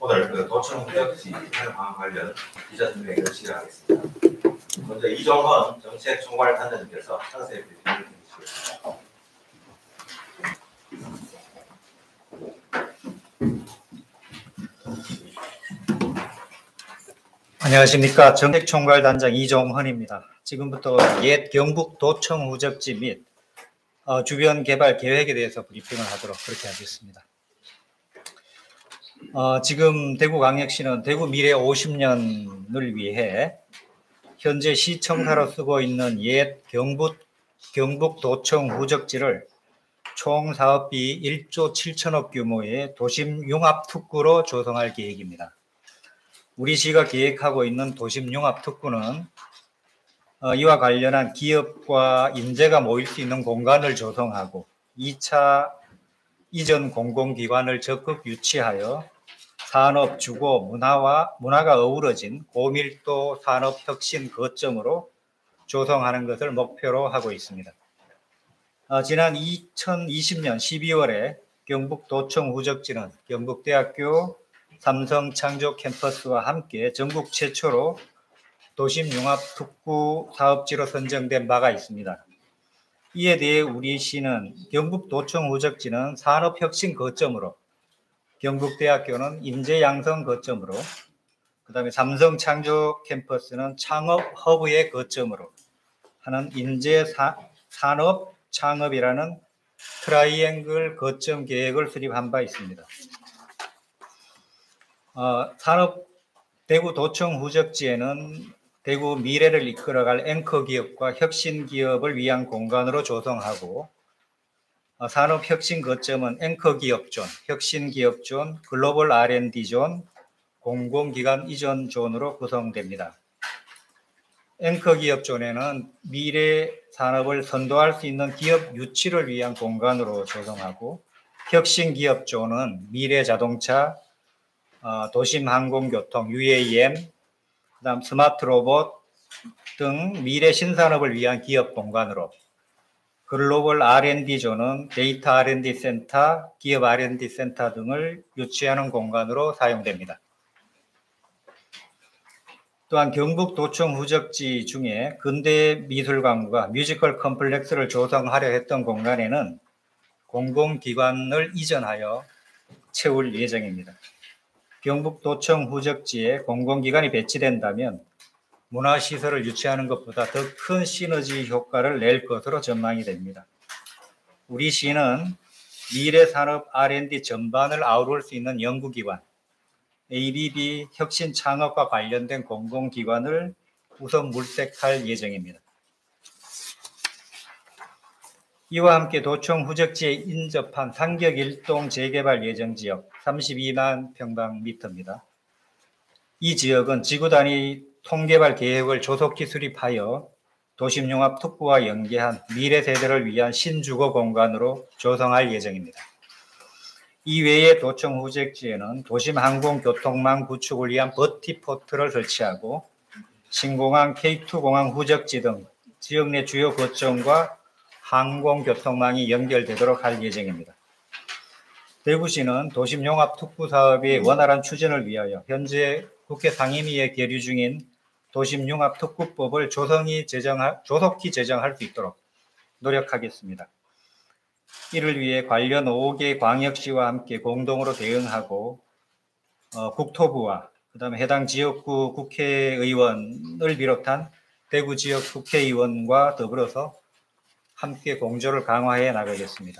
오늘 도청 무역지 방안 관련 기자진행을 시작하겠습니다. 먼저 이종헌 정책총괄단장님께서 상세 브리핑을 해주시겠습니다. 안녕하십니까. 정책총괄단장 이종헌입니다. 지금부터 옛 경북 도청 후적지 및 주변 개발 계획에 대해서 브리핑을 하도록 그렇게 하겠습니다. 지금 대구광역시는 대구 미래 50년을 위해 현재 시청사로 쓰고 있는 옛 경북 도청 후적지를 총 사업비 1조 7천억 규모의 도심 융합 특구로 조성할 계획입니다. 우리 시가 계획하고 있는 도심 융합 특구는 이와 관련한 기업과 인재가 모일 수 있는 공간을 조성하고 2차 이전 공공기관을 적극 유치하여 산업, 주거, 문화가 어우러진 고밀도 산업 혁신 거점으로 조성하는 것을 목표로 하고 있습니다. 지난 2020년 12월에 경북 도청 후적지는 경북대학교 삼성 창조 캠퍼스와 함께 전국 최초로 도심 융합 특구 사업지로 선정된 바가 있습니다. 이에 대해 우리 시는 경북 도청 후적지는 산업 혁신 거점으로, 경북대학교는 인재 양성 거점으로, 그다음에 삼성 창조 캠퍼스는 창업 허브의 거점으로 하는 인재 산업 창업이라는 트라이앵글 거점 계획을 수립한 바 있습니다. 대구 도청 후적지에는 대구 미래를 이끌어갈 앵커 기업과 혁신 기업을 위한 공간으로 조성하고, 산업 혁신 거점은 앵커 기업존, 혁신 기업존, 글로벌 R&D 존, 공공기관 이전 존으로 구성됩니다. 앵커 기업존에는 미래 산업을 선도할 수 있는 기업 유치를 위한 공간으로 조성하고, 혁신 기업존은 미래 자동차, 도심 항공교통, UAM, 그다음 스마트 로봇 등 미래 신산업을 위한 기업 공간으로, 글로벌 R&D 존은 데이터 R&D 센터, 기업 R&D 센터 등을 유치하는 공간으로 사용됩니다. 또한 경북 도청 후적지 중에 근대미술관과 뮤지컬 컴플렉스를 조성하려 했던 공간에는 공공기관을 이전하여 채울 예정입니다. 경북 도청 후적지에 공공기관이 배치된다면 문화시설을 유치하는 것보다 더 큰 시너지 효과를 낼 것으로 전망이 됩니다. 우리 시는 미래산업 R&D 전반을 아우를 수 있는 연구기관, ABB 혁신 창업과 관련된 공공기관을 우선 물색할 예정입니다. 이와 함께 도청 후적지에 인접한 상격 1동 재개발 예정지역 32만 평방미터입니다. 이 지역은 지구 단위 통개발 계획을 조속히 수립하여 도심융합 특구와 연계한 미래 세대를 위한 신주거 공간으로 조성할 예정입니다. 이외에 도청 후적지에는 도심 항공교통망 구축을 위한 버티포트를 설치하고 신공항, K2공항 후적지 등 지역 내 주요 거점과 항공교통망이 연결되도록 할 예정입니다. 대구시는 도심융합 특구 사업의 원활한 추진을 위하여 현재 국회 상임위에 계류 중인 도심융합특구법을 조속히 제정할 수 있도록 노력하겠습니다. 이를 위해 관련 5개 광역시와 함께 공동으로 대응하고 국토부와 그다음에 해당 지역구 국회의원을 비롯한 대구 지역 국회의원과 더불어서 함께 공조를 강화해 나가겠습니다.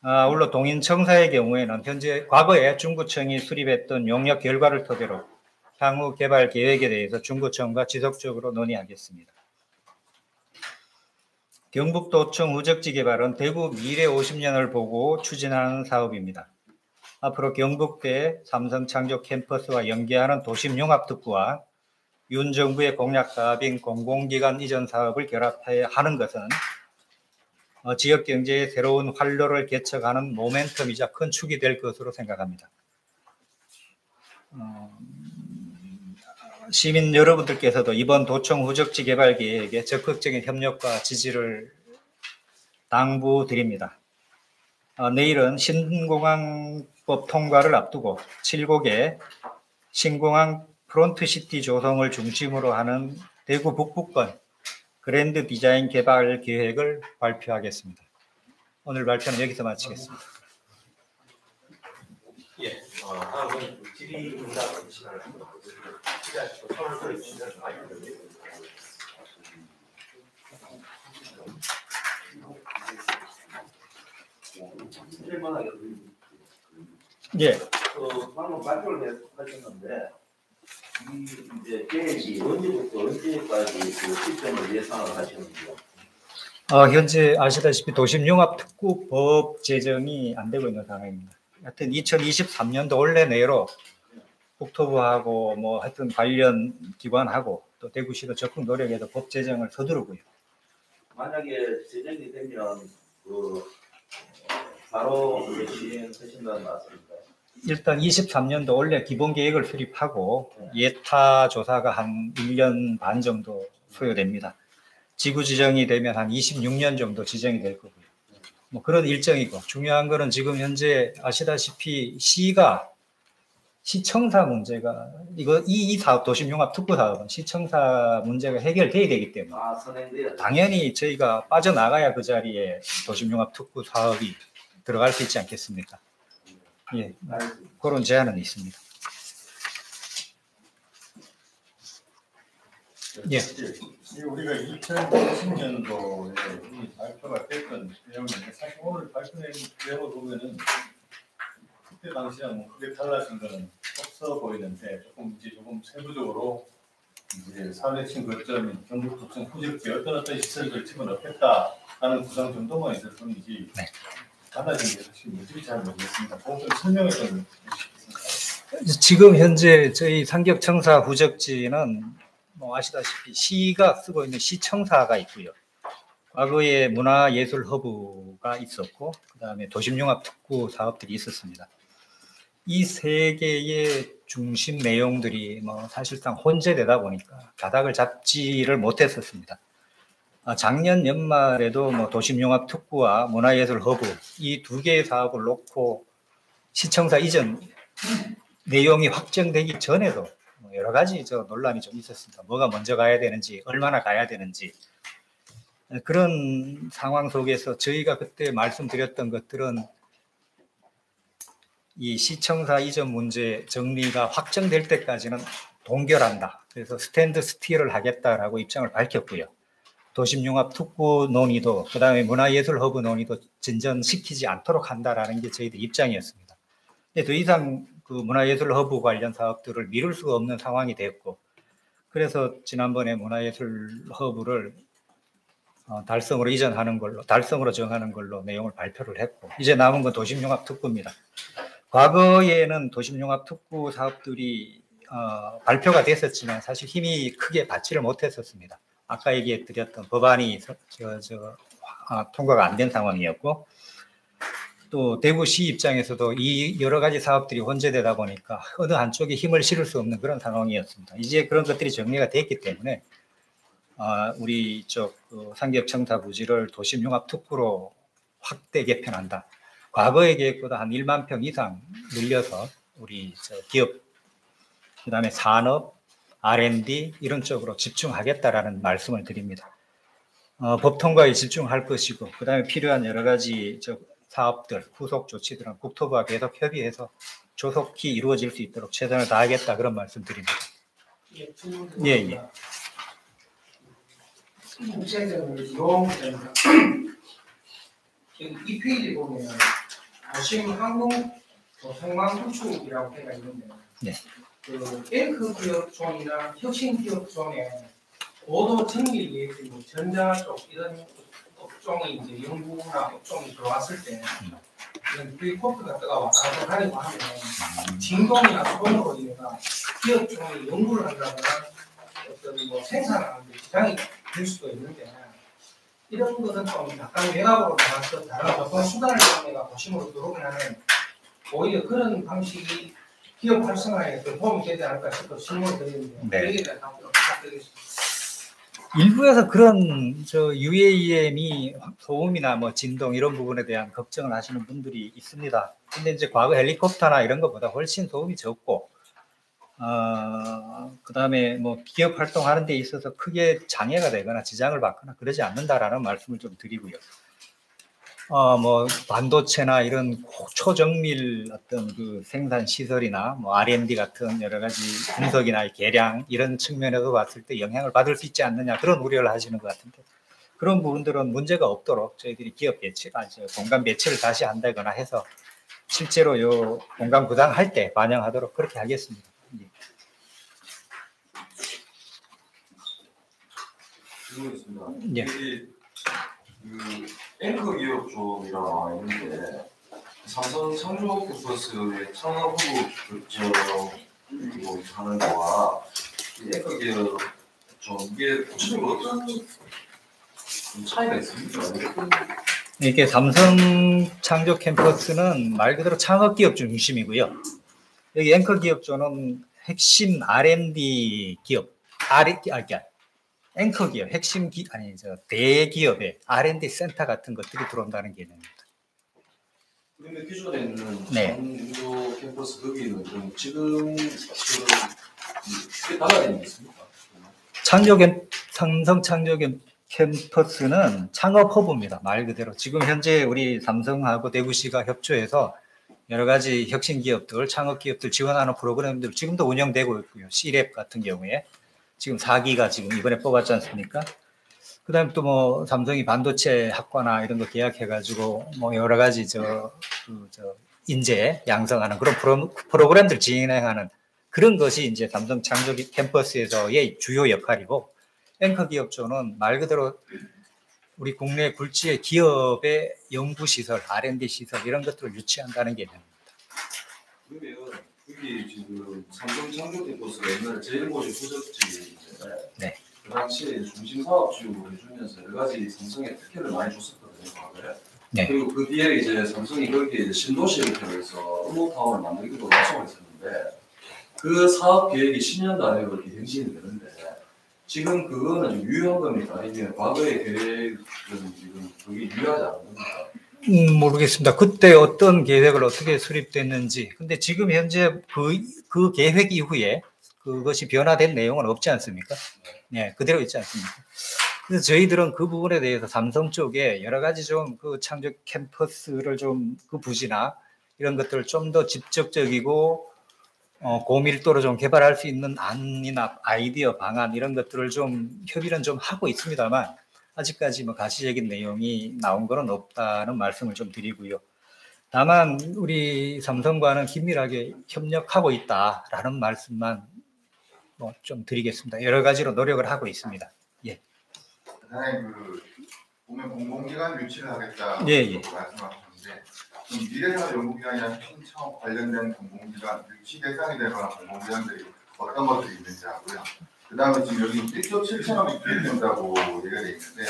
아울러 동인청사의 경우에는 과거에 중구청이 수립했던 용역 결과를 토대로 향후 개발 계획에 대해서 중구청과 지속적으로 논의하겠습니다. 경북 도청 후적지 개발은 대구 미래 50년을 보고 추진하는 사업입니다. 앞으로 경북대 삼성 창조 캠퍼스와 연계하는 도심 융합 특구와 윤 정부의 공약 사업인 공공기관 이전 사업을 결합하여 하는 것은 지역 경제의 새로운 활로를 개척하는 모멘텀이자 큰 축이 될 것으로 생각합니다. 시민 여러분들께서도 이번 도청 후적지 개발 계획에 적극적인 협력과 지지를 당부드립니다. 내일은 신공항 법 통과를 앞두고 7곡의 신공항 프론트시티 조성을 중심으로 하는 대구 북부권 그랜드 디자인 개발 계획을 발표하겠습니다. 오늘 발표는 여기서 마치겠습니다. 예, 다음은 질의응답 시간을 한번 질의하시고 손을 들어주시면 마이크를 실만하게 예, 방금 발표를 하셨는데 이 이제 계획이 언제부터 언제까지 그 시점을 예상을 하시는지요? 현재 아시다시피 도심융합특구법 제정이 안 되고 있는 상황입니다. 하여튼 2023년도 올해 내로 국토부하고 뭐 하여튼 관련 기관하고 또 대구시도 적극 노력해서 법 제정을 서두르고요. 만약에 제정이 되면 바로 시행하신다는 말씀입니다. 일단 23년도 원래 기본 계획을 수립하고 예타 조사가 한 1년 반 정도 소요됩니다. 지구 지정이 되면 한 26년 정도 지정이 될 거고요. 뭐 그런 일정이고 중요한 거는 지금 현재 아시다시피 시청사 문제가 이 사업 도심융합 특구 사업은 시청사 문제가 해결돼야 되기 때문에 선행돼야 당연히 저희가 빠져나가야 그 자리에 도심융합 특구 사업이 들어갈 수 있지 않겠습니까? 예, 그런 제안은 있습니다. 예. 우리가 2020년도에 이미 발표가 됐던 내용인데 사실 오늘 발표된 내용을 보면은 그때 당시랑 뭐 크게 달라진 거는 없어 보이는데 조금 세부적으로 이제 사회층 거점 경북 도청 후지역지에 어떤 시설들을 집어넣겠다라는 구상 정도만 있을 뿐이지 네. 달라진 게 사실 뭔지 잘 모르겠습니다. 그거 좀 설명을 좀 해주시겠습니까? 지금 현재 저희 상격청사 후적지는 뭐 아시다시피 시가 쓰고 있는 시청사가 있고요. 과거에 문화예술허브가 있었고 그다음에 도심융합특구 사업들이 있었습니다. 이 세 개의 중심 내용들이 뭐 사실상 혼재되다 보니까 가닥을 잡지를 못했었습니다. 작년 연말에도 뭐 도심융합특구와 문화예술허브 이 두 개의 사업을 놓고 시청사 이전 내용이 확정되기 전에도 여러 가지 논란이 좀 있었습니다. 뭐가 먼저 가야 되는지, 얼마나 가야 되는지 그런 상황 속에서 저희가 그때 말씀드렸던 것들은 이 시청사 이전 문제 정리가 확정될 때까지는 동결한다. 그래서 스탠드 스틸을 하겠다라고 입장을 밝혔고요. 도심융합 특구 논의도 그다음에 문화예술 허브 논의도 진전시키지 않도록 한다라는 게 저희들 입장이었습니다. 근데 더 이상 그 문화예술 허브 관련 사업들을 미룰 수가 없는 상황이 됐고 그래서 지난번에 문화예술 허브를 달성으로 이전하는 걸로 달성으로 정하는 걸로 내용을 발표를 했고 이제 남은 건 도심융합 특구입니다. 과거에는 도심융합 특구 사업들이 발표가 됐었지만 사실 힘이 크게 받지를 못했었습니다. 아까 얘기해 드렸던 법안이 통과가 안 된 상황이었고 또 대구시 입장에서도 이 여러 가지 사업들이 혼재되다 보니까 어느 한쪽에 힘을 실을 수 없는 그런 상황이었습니다. 이제 그런 것들이 정리가 됐기 때문에 우리 상격청사 부지를 도심융합특구로 확대 개편한다. 과거의 계획보다 한 1만 평 이상 늘려서 우리 기업, 그다음에 산업, R&D 이런 쪽으로 집중하겠다라는 말씀을 드립니다. 법 통과에 집중할 것이고 그다음에 필요한 여러 가지 사업들, 후속 조치들은 국토부와 계속 협의해서 조속히 이루어질 수 있도록 최선을 다하겠다 그런 말씀드립니다. 예. 구체적으로 이용됩니다. 이 페이지 보면 도심 항공 조성망 구축이라고 해가 있는데, 네. 그 앵커 기업존이나 혁신 기업존에 고도 정밀 계획이고 전자 쪽 이런 업종이 이제 연구나 업종이 들어왔을 때 이런 프리코트가 왔다 갔다 하려고 하면 진동이나 소음으로 인해서 기업종이 연구를 한다거나 어떤 뭐 생산하는데 지장이 될 수도 있는데 이런 것은 좀 약간 외곽으로 나가서 다른 교통 수단을 통해서 도심으로 들어오긴 하는 오히려 그런 방식이 기업 활성화에 더 도움이 되지 않을까 싶어서 질문을 드리는데 네. 여기에 대한 답변을 부탁드리겠습니다. 일부에서 그런 UAM이 소음이나 뭐 진동 이런 부분에 대한 걱정을 하시는 분들이 있습니다. 근데 이제 과거 헬리콥터나 이런 것보다 훨씬 소음이 적고, 그다음에 뭐 기업 활동하는 데 있어서 크게 장애가 되거나 지장을 받거나 그러지 않는다라는 말씀을 좀 드리고요. 뭐 반도체나 이런 초정밀 어떤 그 생산 시설이나 뭐 R&D 같은 여러 가지 분석이나 계량 이런 측면에서 봤을 때 영향을 받을 수 있지 않느냐 그런 우려를 하시는 것 같은데, 그런 부분들은 문제가 없도록 저희들이 기업 배치, 공간 배치를 다시 한다거나 해서 실제로 요 공간 부담할 때 반영하도록 그렇게 하겠습니다. 예. 질문 있습니다. 예. 여기 그 앵커 기업 쪽이라 나와 있는데 삼성 창조 캠퍼스의 창업 후보 결정으로 하는 거와 이 앵커 기업 좀 이게 구체적으로 어떤 좀 차이가 있습니까? 이게 삼성 창조 캠퍼스는 말 그대로 창업 기업 중심이고요. 여기 앵커 기업조는 핵심 R&D 기업, 앵커 기업, 핵심 대기업의 R&D 센터 같은 것들이 들어온다는 개념입니다. 그런데 기존에 있는 네. 창조 캠퍼스 거기는 좀 지금 크게 달라진 게 있습니까? 삼성 창조 캠퍼스는 창업 허브입니다. 말 그대로. 지금 현재 우리 삼성하고 대구시가 협조해서 여러 가지 혁신 기업들, 창업 기업들 지원하는 프로그램들 지금도 운영되고 있고요. C랩 같은 경우에 지금 4기가 지금 이번에 뽑았지 않습니까? 그다음에 또 뭐 삼성이 반도체 학과나 이런 거 계약해가지고 뭐 여러 가지 인재 양성하는 그런 프로그램들 진행하는 그런 것이 이제 삼성 창조 캠퍼스에서의 주요 역할이고, 앵커 기업조는 말 그대로 우리 국내 굴지의 기업의 연구 시설, R&D 시설 이런 것들을 유치한다는 개념입니다. 그러면 여기 지금 삼성 창조 캠퍼스가 옛날에 제일모직 후적지잖아요. 네. 그 당시에 중심 사업주로 해주면서 여러 가지 삼성에 특혜를 많이 줬었거든요. 과거에. 네. 그리고 그 뒤에 이제 삼성이 거기에 이제 신도시 형태로서 음모타운을 만들기도 약속을 했었는데 그 사업 계획이 10년도 안에 그렇게 행진이 되는데 지금 그거는 좀 유효한 겁니까? 아니면 과거의 계획은 지금 그게 유효하지 않은 겁니까? 모르겠습니다. 그때 어떤 계획을 어떻게 수립됐는지. 근데 지금 현재 그 계획 이후에 그것이 변화된 내용은 없지 않습니까? 네, 그대로 있지 않습니까? 그래서 저희들은 그 부분에 대해서 삼성 쪽에 여러 가지 좀 그 창조 캠퍼스를 좀 그 부지나 이런 것들을 좀 더 직접적이고 고밀도로 좀 개발할 수 있는 안이나 아이디어, 방안 이런 것들을 좀 협의는 좀 하고 있습니다만 아직까지 뭐 가시적인 내용이 나온 거는 없다는 말씀을 좀 드리고요. 다만 우리 삼성과는 긴밀하게 협력하고 있다라는 말씀만 뭐 좀 드리겠습니다. 여러 가지로 노력을 하고 있습니다. 예. 사장님 보면 공공기관 유치를 하겠다 예. 말씀하셨는데 미래사회 연구기관이나 혁신창업 관련된 공공기관 유치 대상이 되거나 공공기관들이 어떤 것들이 있는지 하고요. 그 다음에 지금 여기 1조 7천억이 투입된다고 얘기가 되어 있는데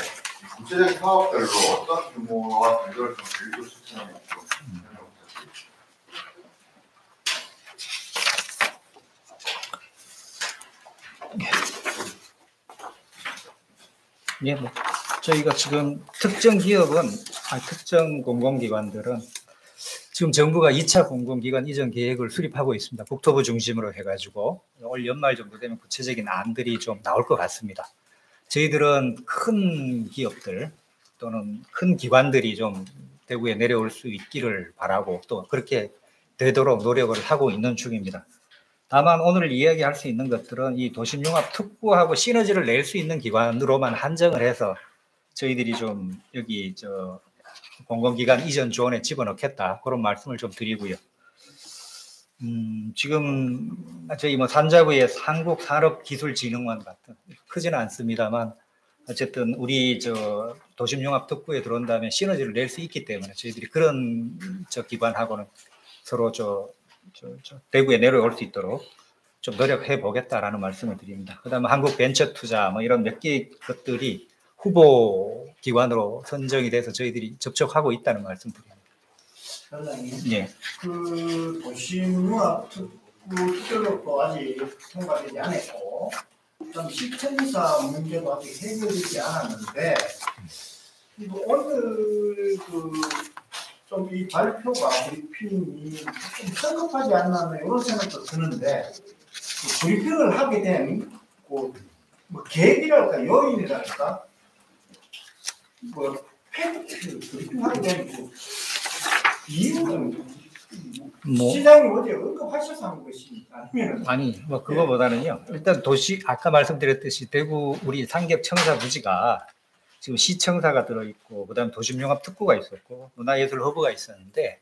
구체적인 사업별로 어떤 규모와 정도를 좀 1조 7천억이 좀 설명 부탁드립니다. 예, 뭐 저희가 지금 특정 기업은 특정 공공기관들은 지금 정부가 2차 공공기관 이전 계획을 수립하고 있습니다. 국토부 중심으로 해가지고 올 연말 정도 되면 구체적인 안들이 좀 나올 것 같습니다. 저희들은 큰 기업들 또는 큰 기관들이 좀 대구에 내려올 수 있기를 바라고 또 그렇게 되도록 노력을 하고 있는 중입니다. 다만 오늘 이야기할 수 있는 것들은 이 도심융합 특구하고 시너지를 낼 수 있는 기관으로만 한정을 해서 저희들이 좀 여기 공공기관 이전 조언에 집어넣겠다 그런 말씀을 좀 드리고요. 지금 저희 뭐 산자부의 한국산업기술진흥원 같은 크지는 않습니다만 어쨌든 우리 도심융합 특구에 들어온 다음에 시너지를 낼 수 있기 때문에 저희들이 그런 기관하고는 서로 대구에 내려올 수 있도록 좀 노력해 보겠다라는 말씀을 드립니다. 그다음에 한국벤처투자 뭐 이런 몇 개의 것들이 후보 기관으로 선정이 돼서 저희들이 접촉하고 있다는 말씀 드립니다. 사장님, 예. 그 도심융합 특구 특별법도 아직 통과되지 않았고 좀 시청사 문제도 아직 해결되지 않았는데 이거 오늘 좀 이 발표가 브리핑이 좀 성급하지 않나 이런 생각도 드는데 브리핑을 하게 된 뭐 계기랄까 요인이랄까 뭐 팩트 브리핑하게 된 이유는 뭐 시장이 어제 언급하셔서 한 것입니까? 아니면 아니 뭐 그거보다는요. 일단 도시 아까 말씀드렸듯이 대구 우리 상ገብ청사 부지가 지금 시청사가 들어있고 그다음 도심융합특구가 있었고 문화예술허브가 있었는데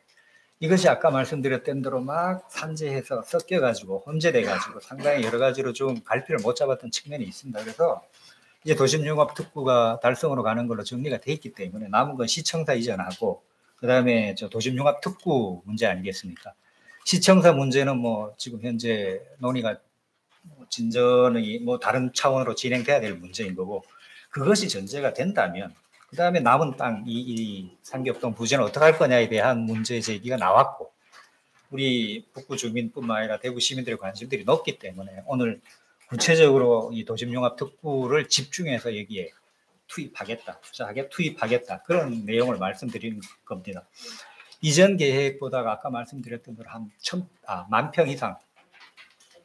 이것이 아까 말씀드렸던 대로 막 산재해서 섞여가지고 혼재돼가지고 상당히 여러 가지로 좀 갈피를 못 잡았던 측면이 있습니다. 그래서 이제 도심융합특구가 달성으로 가는 걸로 정리가 돼 있기 때문에 남은 건 시청사 이전하고 그다음에 저 도심융합특구 문제 아니겠습니까? 시청사 문제는 뭐 지금 현재 논의가 진전이 뭐 다른 차원으로 진행돼야 될 문제인 거고 그것이 전제가 된다면 그 다음에 남은 땅, 이 상계업동 부지는 어떻게 할 거냐에 대한 문제 제기가 나왔고 우리 북부 주민뿐만 아니라 대구 시민들의 관심들이 높기 때문에 오늘 구체적으로 이 도심융합특구를 집중해서 여기에 투입하겠다, 투입하겠다 그런 내용을 말씀드린 겁니다. 이전 계획보다가 아까 말씀드렸던 대로 한 10,000평 이상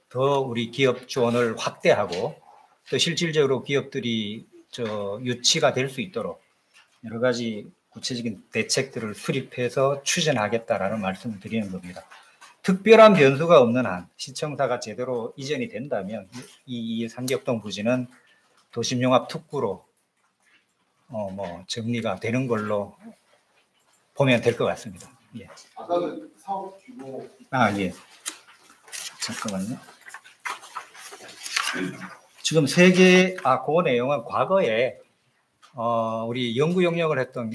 더 우리 기업 지원을 확대하고 또 실질적으로 기업들이 유치가 될 수 있도록 여러 가지 구체적인 대책들을 수립해서 추진하겠다라는 말씀을 드리는 겁니다. 특별한 변수가 없는 한 시청사가 제대로 이전이 된다면 이 상계업동 부지는 도심융합특구로 뭐 정리가 되는 걸로 보면 될 것 같습니다. 예. 아까 그 사업 규모 예. 잠깐만요. 지금 그 내용은 과거에 우리 연구 용역을 했던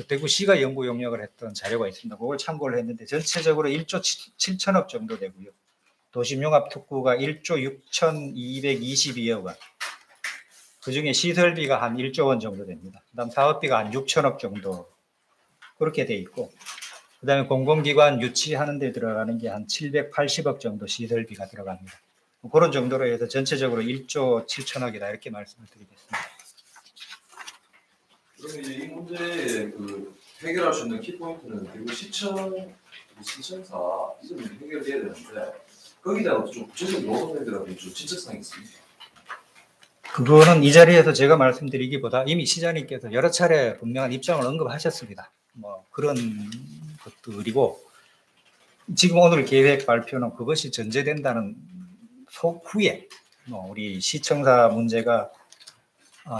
대구시가 연구 용역을 했던 자료가 있습니다. 그걸 참고를 했는데 전체적으로 1조 7천억 정도 되고요. 도심융합특구가 1조 6,222억 원. 그중에 시설비가 한 1조 원 정도 됩니다. 그다음 사업비가 한 6천억 정도 그렇게 돼 있고 그다음에 공공기관 유치하는 데 들어가는 게 한 780억 정도 시설비가 들어갑니다. 그런 정도로 해서 전체적으로 1조 7천억이다 이렇게 말씀을 드리겠습니다. 그러면 이제 이 문제의 해결할 수 있는 키포인트는 대구 시청사 이점이 해결돼야 되는데 거기다가 좀 구체적인 노선들이라든지 좀 진척성이 있습니다. 그거는 이 자리에서 제가 말씀드리기보다 이미 시장님께서 여러 차례 분명한 입장을 언급하셨습니다. 뭐 그런 것들이고 지금 오늘 계획 발표는 그것이 전제된다는 후에 우리 시청사 문제가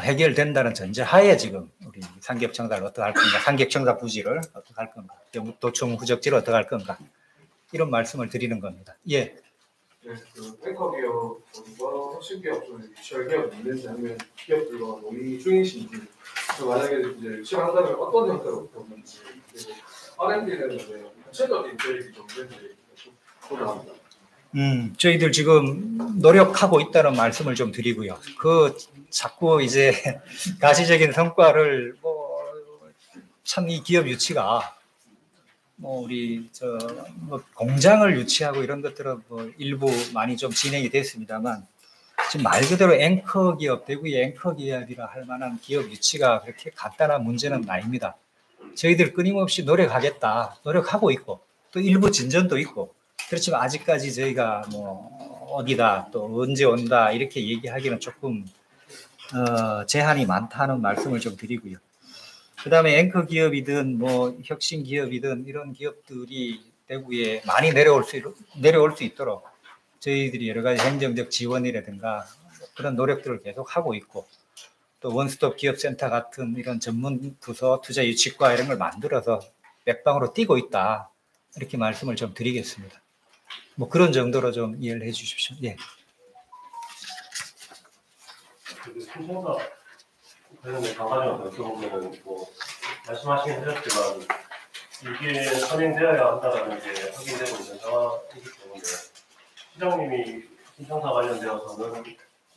해결된다는 전제하에 지금 우리 상계업청사를 어떻게 할 건가, 상계업청사 부지를 어떻게 할 건가, 도청 후적지를 어떻게 할 건가 이런 말씀을 드리는 겁니다. 예. 네, 앵커 기업과 혁신 기업 중에 유치할 기업이 있는지 아니면 기업들과 논의 중이신지 만약에 이제 유치한다면 어떤 형태로 보는지 그리고 R&D는 이제 구체적인 계획이 좀 있는지 궁금합니다. 저희들 지금 노력하고 있다는 말씀을 좀 드리고요. 자꾸 이제 가시적인 성과를 참 이 기업 유치가 우리 공장을 유치하고 이런 것들은 일부 많이 좀 진행이 됐습니다만 지금 말 그대로 앵커 기업, 대구의 앵커 기업이라 할 만한 기업 유치가 그렇게 간단한 문제는 아닙니다. 저희들 끊임없이 노력하고 있고 또 일부 진전도 있고 그렇지만 아직까지 저희가 어디다 또 언제 온다 이렇게 얘기하기는 조금 제한이 많다는 말씀을 좀 드리고요. 그 다음에 앵커 기업이든 혁신 기업이든 이런 기업들이 대구에 많이 내려올 수 있도록 저희들이 여러 가지 행정적 지원이라든가 그런 노력들을 계속 하고 있고 또 원스톱 기업센터 같은 이런 전문 부서 투자 유치과 이런 걸 만들어서 맥방으로 뛰고 있다 이렇게 말씀을 좀 드리겠습니다. 그런 정도로 좀 이해를 해 주십시오. 예. 신청사 관련된 가관을 여쭤보면 말씀하시긴 하셨지만 이게 선행되어야 한다는 게 확인되고 있는 상황이기 때문에 시장님이 신청사 관련되어서는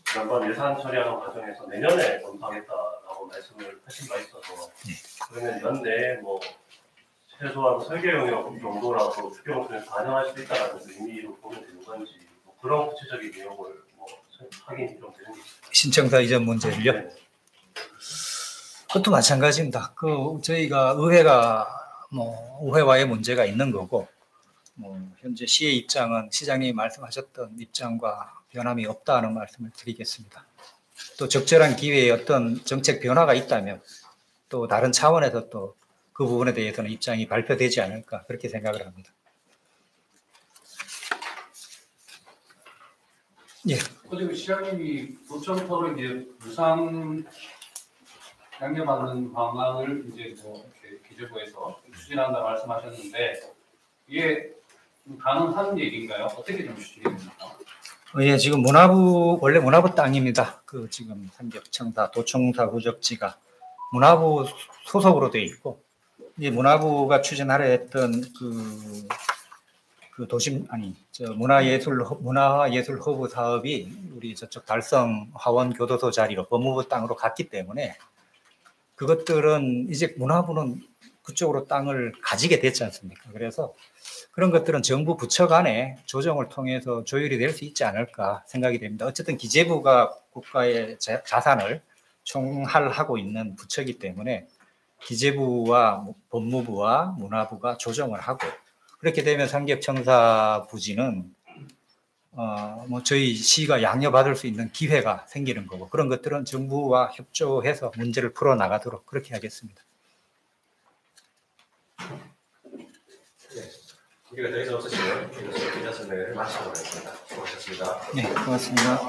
지난번 예산 처리하는 과정에서 내년에 검토하겠다라고 말씀을 하신 바 있어서 그러면 연내에 최소한 설계 영역 정도라도 추경을 반영할 수 있다는 의미로 보면 되는 건지 그런 구체적인 내용을 확인이 좀 되는 게 있어요. 신청사 이전 문제를요. 그것도 마찬가지입니다. 저희가 의회가 의회와의 문제가 있는 거고, 현재 시의 입장은 시장님이 말씀하셨던 입장과 변함이 없다는 말씀을 드리겠습니다. 또 적절한 기회에 어떤 정책 변화가 있다면 또 다른 차원에서 또 그 부분에 대해서는 입장이 발표되지 않을까 그렇게 생각을 합니다. 예. 어제 시장님이 도청토로 이제 무상 양념하는 방안을 이제 이렇게 기재부에서 추진한다 말씀하셨는데 이게 가능한 얘기인가요? 어떻게 좀 추진이 됩니까? 예, 지금 원래 문화부 땅입니다. 지금 삼겹청사, 도청사 후적지가 문화부 소속으로 되어 있고, 이 문화부가 추진하려 했던 문화예술 허브 사업이 우리 저쪽 달성 화원 교도소 자리로 법무부 땅으로 갔기 때문에 그것들은 이제 문화부는 그쪽으로 땅을 가지게 됐지 않습니까? 그래서 그런 것들은 정부 부처 간의 조정을 통해서 조율이 될 수 있지 않을까 생각이 됩니다. 어쨌든 기재부가 국가의 자산을 총할하고 있는 부처이기 때문에 기재부와 법무부와 문화부가 조정을 하고, 그렇게 되면 삼겹청사 부지는 저희 시가 양려받을 수 있는 기회가 생기는 거고, 그런 것들은 정부와 협조해서 문제를 풀어 나가도록 그렇게 하겠습니다. 우리가 더 이상 없으시면 이것으로 기자선회를 마치도록 하겠습니다. 수고하셨습니다. 네, 고맙습니다.